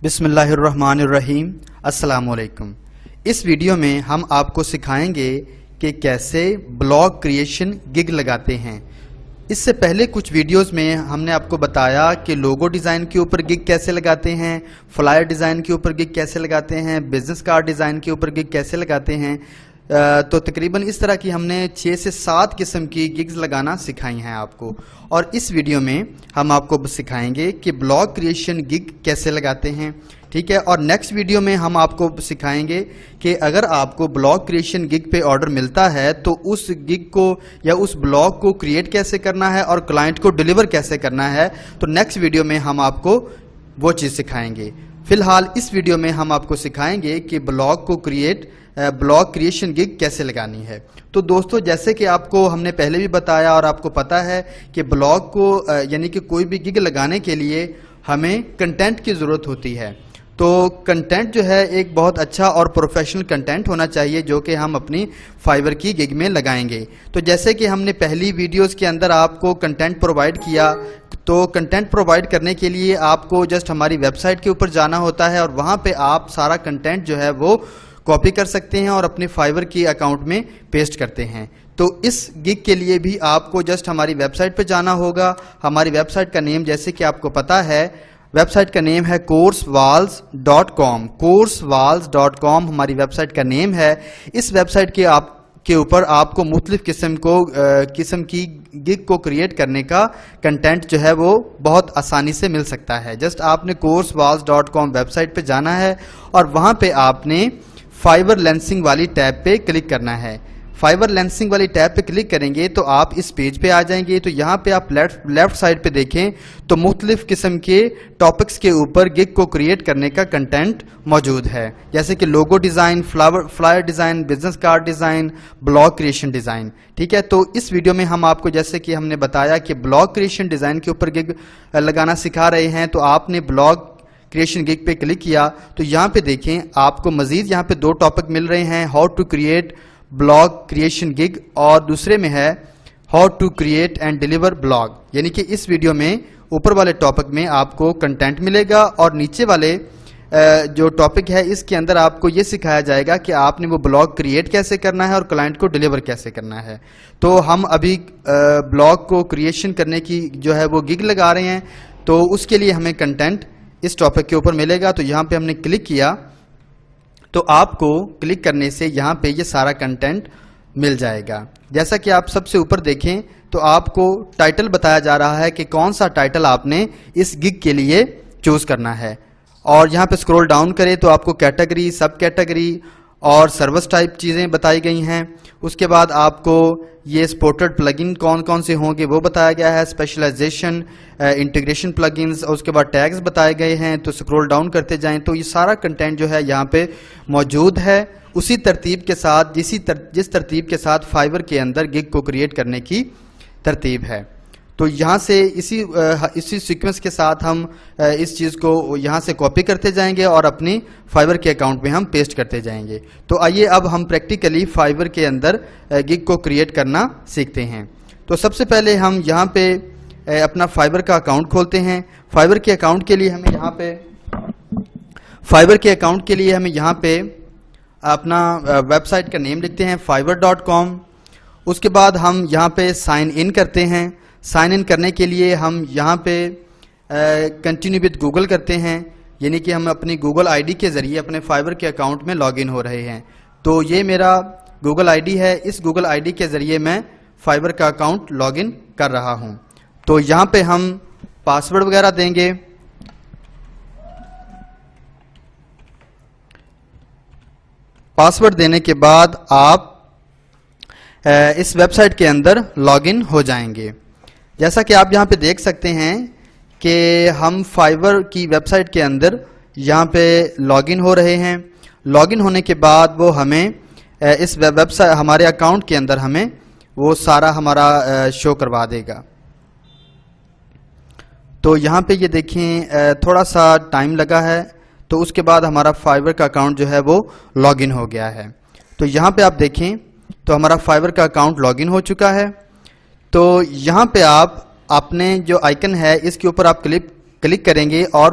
بسم اللہ الرحمن الرحیم۔ السلام علیکم۔ اس ویڈیو میں ہم آپ کو سکھائیں گے کہ کیسے بلاگ کریشن گگ لگاتے ہیں۔ اس سے پہلے کچھ ویڈیوز میں ہم نے آپ کو بتایا کہ لوگو ڈیزائن کے اوپر گگ کیسے لگاتے ہیں، فلائر ڈیزائن کے اوپر گگ کیسے لگاتے ہیں، بزنس کارڈ ڈیزائن کے اوپر گگ کیسے لگاتے ہیں۔ تو تقریباً اس طرح کی ہم نے 6 سے 7 قسم کی گگز لگانا سکھائی ہیں آپ کو، اور اس ویڈیو میں ہم آپ کو سکھائیں گے کہ بلاگ کریشن گگ کیسے لگاتے ہیں، ٹھیک ہے۔ اور نیکسٹ ویڈیو میں ہم آپ کو سکھائیں گے کہ اگر آپ کو بلاگ کریشن گگ پہ آرڈر ملتا ہے تو اس گگ کو یا اس بلاگ کو کریٹ کیسے کرنا ہے اور کلائنٹ کو ڈیلیور کیسے کرنا ہے۔ تو نیکسٹ ویڈیو میں ہم آپ کو وہ چیز سکھائیں گے۔ فی الحال اس ویڈیو میں ہم آپ کو سکھائیں گے کہ بلاگ کریشن گگ کیسے لگانی ہے۔ تو دوستو، جیسے کہ آپ کو ہم نے پہلے بھی بتایا اور آپ کو پتا ہے کہ بلاگ کو یعنی کہ کوئی بھی گگ لگانے کے لیے ہمیں کنٹینٹ کی ضرورت ہوتی ہے۔ تو کنٹینٹ جو ہے ایک بہت اچھا اور پروفیشنل کنٹینٹ ہونا چاہیے جو کہ ہم اپنی فائبر کی گگ میں لگائیں گے۔ تو جیسے کہ ہم نے پہلی ویڈیوز کے اندر آپ کو کنٹینٹ پرووائڈ کیا، تو کنٹینٹ پرووائڈ کرنے کے لیے آپ کو جسٹ ہماری ویب سائٹ کے اوپر جانا ہوتا ہے اور وہاں پہ آپ سارا کنٹینٹ جو ہے وہ کاپی کر سکتے ہیں اور اپنے فائبر کی اکاؤنٹ میں پیسٹ کرتے ہیں۔ تو اس گگ کے لیے بھی آپ کو جسٹ ہماری ویب سائٹ پہ جانا ہوگا۔ ہماری ویب سائٹ کا نیم جیسے کہ آپ کو پتا ہے، ویب سائٹ کا نیم ہے coursewalls.com۔ coursewalls.com ہماری ویب سائٹ کا نیم ہے۔ اس ویب سائٹ کے اوپر آپ کو مختلف قسم کی گگ کو کریٹ کرنے کا کنٹینٹ جو ہے وہ بہت آسانی سے مل سکتا ہے۔ جسٹ آپ نے coursewalls.com ویب سائٹ پہ جانا ہے اور وہاں پہ آپ نے فائبر لینسنگ والی ٹیب پہ کلک کرنا ہے۔ فائبر لینسنگ والی ٹیب پہ کلک کریں گے تو آپ اس پیج پہ آ جائیں گے۔ تو یہاں پہ آپ لیفٹ سائڈ پہ دیکھیں تو مختلف قسم کے ٹاپکس کے اوپر گگ کو کریٹ کرنے کا کنٹینٹ موجود ہے، جیسے کہ logo design, flyer design, business card design, blog creation design, ٹھیک ہے۔ تو اس ویڈیو میں ہم آپ کو جیسے کہ ہم نے بتایا کہ بلاگ کریشن ڈیزائن کے اوپر گگ لگانا سکھا رہے ہیں۔ تو آپ نے بلاگ کریشن گگ پہ کلک کیا تو یہاں پہ دیکھیں آپ کو مزید یہاں پہ 2 ٹاپک مل رہے ہیں، how to create blog creation gig اور دوسرے میں ہے how to create and deliver blog. یعنی کہ اس ویڈیو میں اوپر والے ٹاپک میں آپ کو کنٹینٹ ملے گا اور نیچے والے جو ٹاپک ہے اس کے اندر آپ کو یہ سکھایا جائے گا کہ آپ نے وہ بلاگ کریٹ کیسے کرنا ہے اور کلائنٹ کو ڈیلیور کیسے کرنا ہے۔ تو ہم ابھی بلاگ کو کریشن کرنے کی جو ہے وہ گگ لگا رہے ہیں، تو اس کے لیے ہمیں کنٹینٹ اس ٹاپک کے اوپر ملے گا۔ تو یہاں پہ ہم نے کلک کیا تو آپ کو کلک کرنے سے یہاں پہ یہ سارا کنٹینٹ مل جائے گا۔ جیسا کہ آپ سب سے اوپر دیکھیں تو آپ کو ٹائٹل بتایا جا رہا ہے کہ کون سا ٹائٹل آپ نے اس گگ کے لیے چوز کرنا ہے، اور یہاں پہ اسکرول ڈاؤن کریں تو آپ کو کیٹیگری، سب کیٹیگری اور سروس ٹائپ چیزیں بتائی گئی ہیں۔ اس کے بعد آپ کو یہ سپورٹڈ پلگن کون کون سے ہوں گے وہ بتایا گیا ہے، اسپیشلائزیشن، انٹیگریشن پلگنز، اور اس کے بعد ٹیگز بتائے گئے ہیں۔ تو سکرول ڈاؤن کرتے جائیں تو یہ سارا کنٹینٹ جو ہے یہاں پہ موجود ہے، اسی ترتیب کے ساتھ جس ترتیب کے ساتھ فائبر کے اندر گگ کو کریٹ کرنے کی ترتیب ہے۔ تو یہاں سے اسی سیکوینس کے ساتھ ہم اس چیز کو یہاں سے کاپی کرتے جائیں گے اور اپنی فائبر کے اکاؤنٹ میں ہم پیسٹ کرتے جائیں گے۔ تو آئیے اب ہم پریکٹیکلی فائبر کے اندر گگ کو کریٹ کرنا سیکھتے ہیں۔ تو سب سے پہلے ہم یہاں پہ اپنا فائبر کا اکاؤنٹ کھولتے ہیں۔ فائبر کے اکاؤنٹ کے لیے ہمیں یہاں پہ اپنا ویب سائٹ کا نیم لکھتے ہیں fiber.com۔ اس کے بعد ہم یہاں پہ سائن ان کرتے ہیں۔ سائن ان کرنے کے لیے ہم یہاں پہ کنٹینیو وتھ گوگل کرتے ہیں، یعنی کہ ہم اپنی گوگل آئی ڈی کے ذریعے اپنے فائبر کے اکاؤنٹ میں لاگ ان ہو رہے ہیں۔ تو یہ میرا گوگل آئی ڈی ہے، اس گوگل آئی ڈی کے ذریعے میں فائبر کا اکاؤنٹ لاگ ان کر رہا ہوں۔ تو یہاں پہ ہم پاسورڈ وغیرہ دیں گے۔ پاسورڈ دینے کے بعد آپ اس ویب سائٹ کے اندر لاگ ان ہو جائیں گے۔ جیسا کہ آپ یہاں پہ دیکھ سکتے ہیں کہ ہم فائبر کی ویب سائٹ کے اندر یہاں پہ لاگ ان ہو رہے ہیں۔ لاگ ان ہونے کے بعد وہ ہمیں اس ویب سائٹ ہمارے اکاؤنٹ کے اندر ہمیں وہ سارا ہمارا شو کروا دے گا۔ تو یہاں پہ یہ دیکھیں تھوڑا سا ٹائم لگا ہے، تو اس کے بعد ہمارا فائبر کا اکاؤنٹ جو ہے وہ لاگ ان ہو گیا ہے۔ تو یہاں پہ آپ دیکھیں تو ہمارا فائبر کا اکاؤنٹ لاگ ان ہو چکا ہے۔ تو یہاں پہ آپ اپنے جو آئیکن ہے اس کے اوپر آپ کلک کریں گے اور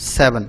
7,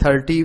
30,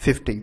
50।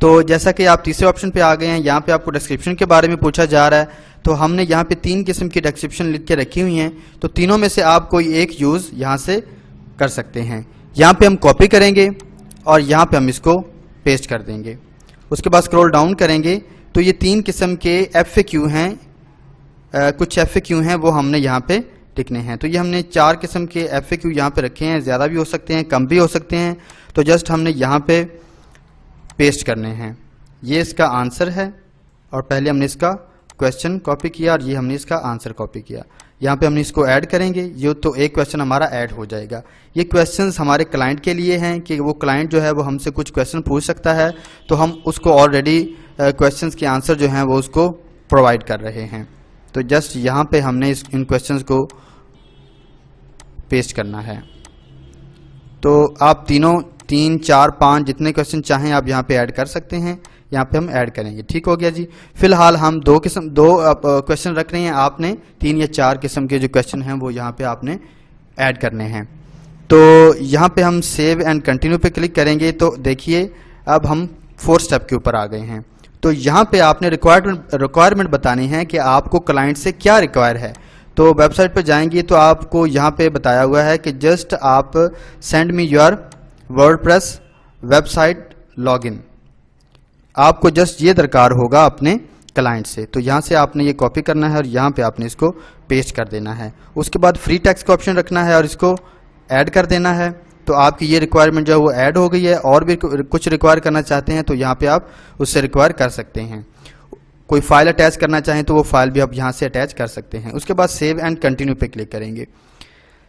تو جیسا کہ آپ تیسرے آپشن پہ آ گئے ہیں، یہاں پہ آپ کو ڈسکرپشن کے بارے میں پوچھا جا رہا ہے، تو ہم نے یہاں پہ 3 قسم کی ڈسکرپشن لکھ کے رکھی ہوئی ہیں، تو تینوں میں سے آپ کوئی ایک یوز یہاں سے کر سکتے ہیں۔ یہاں پہ ہم کاپی کریں گے اور یہاں پہ ہم اس کو پیسٹ کر دیں گے۔ اس کے بعد اسکرول ڈاؤن کریں گے تو یہ 3 قسم کے FAQ ہیں، کچھ FAQ ہیں وہ ہم نے یہاں پہ لکھنے ہیں۔ تو یہ ہم نے 4 قسم کے FAQ یہاں پہ رکھے ہیں، زیادہ بھی ہو سکتے ہیں، کم بھی ہو سکتے ہیں، تو جسٹ ہم نے یہاں پہ پیسٹ کرنے ہیں۔ یہ اس کا آنسر ہے، اور پہلے ہم نے اس کا کویسچن کاپی کیا اور یہ ہم نے اس کا آنسر کاپی کیا۔ یہاں پہ ہم نے اس کو ایڈ کریں گے، یہ تو ایک کویسچن ہمارا ایڈ ہو جائے گا۔ یہ کویسچنز ہمارے کلائنٹ کے لیے ہیں کہ وہ کلائنٹ جو ہے وہ ہم سے کچھ کویسچن پوچھ سکتا ہے، تو ہم اس کو آلریڈی کویسچنز کے آنسر جو ہیں وہ اس کو پرووائڈ کر رہے ہیں۔ تو جسٹ یہاں پہ ہم نے ان کویسچنز کو پیسٹ کرنا ہے۔ تو آپ 3، 4، 5 جتنے کویسچن چاہیں آپ یہاں پہ ایڈ کر سکتے ہیں، یہاں پہ ہم ایڈ کریں گے۔ ٹھیک ہو گیا جی۔ فی الحال ہم 2 کویسچن رکھ رہے ہیں، آپ نے 3 یا 4 قسم کے جو کویسچن ہیں وہ یہاں پہ آپ نے ایڈ کرنے ہیں۔ تو یہاں پہ ہم سیو اینڈ کنٹینیو پہ کلک کریں گے، تو دیکھیے اب ہم 4 سٹیپ کے اوپر آ گئے ہیں۔ تو یہاں پہ آپ نے ریکوائرمنٹ بتانی ہے کہ آپ کو کلائنٹ سے کیا ریکوائر ہے۔ تو ویب سائٹ پہ جائیں گے تو آپ کو یہاں پہ بتایا ہوا ہے کہ جسٹ آپ send me your WordPress website log in, آپ کو جسٹ یہ درکار ہوگا اپنے کلائنٹ سے۔ تو یہاں سے آپ نے یہ کاپی کرنا ہے اور یہاں پہ آپ نے اس کو پیسٹ کر دینا ہے۔ اس کے بعد فری ٹیکسٹ کا آپشن رکھنا ہے اور اس کو ایڈ کر دینا ہے۔ تو آپ کی یہ ریکوائرمنٹ جو ہے وہ ایڈ ہو گئی ہے، اور بھی کچھ ریکوائر کرنا چاہتے ہیں تو یہاں پہ آپ اس سے ریکوائر کر سکتے ہیں۔ کوئی فائل اٹیچ کرنا چاہیں تو وہ فائل بھی آپ یہاں سے اٹیچ کر سکتے ہیں۔ اس کے بعد سیو اینڈ کنٹینیو پہ کلک کریں گے۔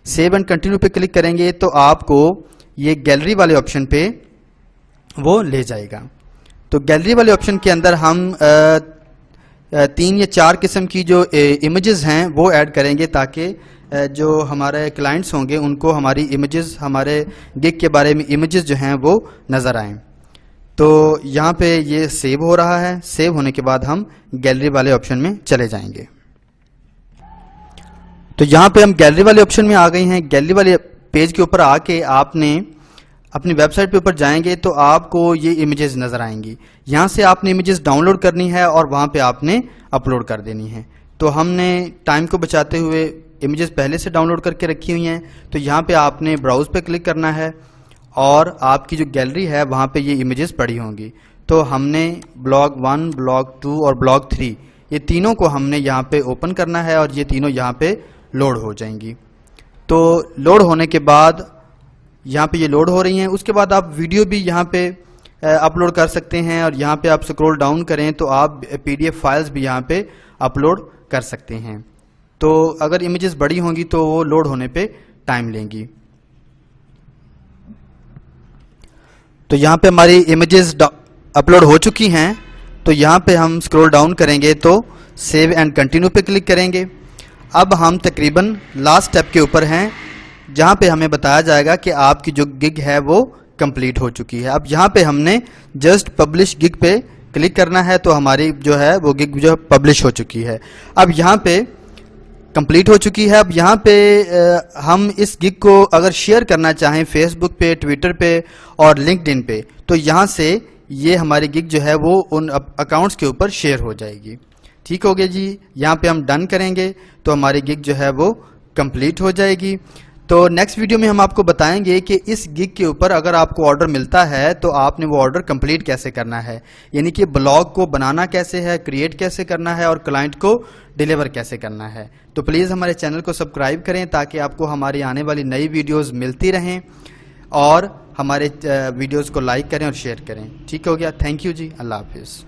سیو اینڈ کنٹینیو پہ کلک کریں گے تو آپ کو یہ گیلری والے آپشن پہ وہ لے جائے گا۔ تو گیلری والے آپشن کے اندر ہم 3 یا 4 قسم کی جو امیجز ہیں وہ ایڈ کریں گے، تاکہ جو ہمارے کلائنٹس ہوں گے ان کو ہماری امیجز، ہمارے گگ کے بارے میں امیجز جو ہیں وہ نظر آئیں۔ تو یہاں پہ یہ سیو ہو رہا ہے، سیو ہونے کے بعد ہم گیلری والے آپشن میں چلے جائیں گے۔ تو یہاں پہ ہم گیلری والے آپشن میں آ گئے ہیں۔ گیلری والے پیج کے اوپر آ کے آپ نے اپنی ویب سائٹ پہ اوپر جائیں گے تو آپ کو یہ امیجز نظر آئیں گی۔ یہاں سے آپ نے امیجز ڈاؤن لوڈ کرنی ہے اور وہاں پہ آپ نے اپلوڈ کر دینی ہے۔ تو ہم نے ٹائم کو بچاتے ہوئے امیجز پہلے سے ڈاؤن لوڈ کر کے رکھی ہوئی ہیں، تو یہاں پہ آپ نے براؤز پہ کلک کرنا ہے اور آپ کی جو گیلری ہے وہاں پہ یہ امیجز پڑی ہوں گی۔ تو ہم نے بلاگ 1، بلاگ 2 اور بلاگ 3 یہ تینوں کو ہم نے یہاں پہ اوپن کرنا ہے اور یہ تینوں یہاں پہ لوڈ ہو جائیں گی۔ تو لوڈ ہونے کے بعد یہاں پہ یہ لوڈ ہو رہی ہیں، اس کے بعد آپ ویڈیو بھی یہاں پہ اپلوڈ کر سکتے ہیں، اور یہاں پہ آپ سکرول ڈاؤن کریں تو آپ PDF فائلز بھی یہاں پہ اپلوڈ کر سکتے ہیں۔ تو اگر امیجز بڑی ہوں گی تو وہ لوڈ ہونے پہ ٹائم لیں گی۔ تو یہاں پہ ہماری امیجز اپلوڈ ہو چکی ہیں، تو یہاں پہ ہم سکرول ڈاؤن کریں گے تو سیو اینڈ کنٹینیو پہ کلک کریں گے۔ اب ہم تقریباً لاسٹ سٹیپ کے اوپر ہیں، جہاں پہ ہمیں بتایا جائے گا کہ آپ کی جو گگ ہے وہ کمپلیٹ ہو چکی ہے۔ اب یہاں پہ ہم نے جسٹ پبلش گگ پہ کلک کرنا ہے، تو ہماری جو ہے وہ گگ جو پبلش ہو چکی ہے۔ اب یہاں پہ کمپلیٹ ہو چکی ہے۔ اب یہاں پہ ہم اس گگ کو اگر شیئر کرنا چاہیں فیس بک پہ، ٹویٹر پہ اور لنکڈ ان پہ، تو یہاں سے یہ ہماری گگ جو ہے وہ ان اکاؤنٹس کے اوپر شیئر ہو جائے گی۔ ٹھیک ہو گیا جی۔ یہاں پہ ہم ڈن کریں گے تو ہماری گگ جو ہے وہ کمپلیٹ ہو جائے گی۔ تو نیکسٹ ویڈیو میں ہم آپ کو بتائیں گے کہ اس گگ کے اوپر اگر آپ کو آرڈر ملتا ہے تو آپ نے وہ آرڈر کمپلیٹ کیسے کرنا ہے، یعنی کہ بلاگ کو بنانا کیسے ہے، کریٹ کیسے کرنا ہے اور کلائنٹ کو ڈیلیور کیسے کرنا ہے۔ تو پلیز ہمارے چینل کو سبسکرائب کریں تاکہ آپ کو ہماری آنے والی نئی ویڈیوز ملتی رہیں، اور ہمارے ویڈیوز کو لائک کریں اور شیئر کریں۔ ٹھیک ہو گیا، تھینک یو جی، اللہ حافظ۔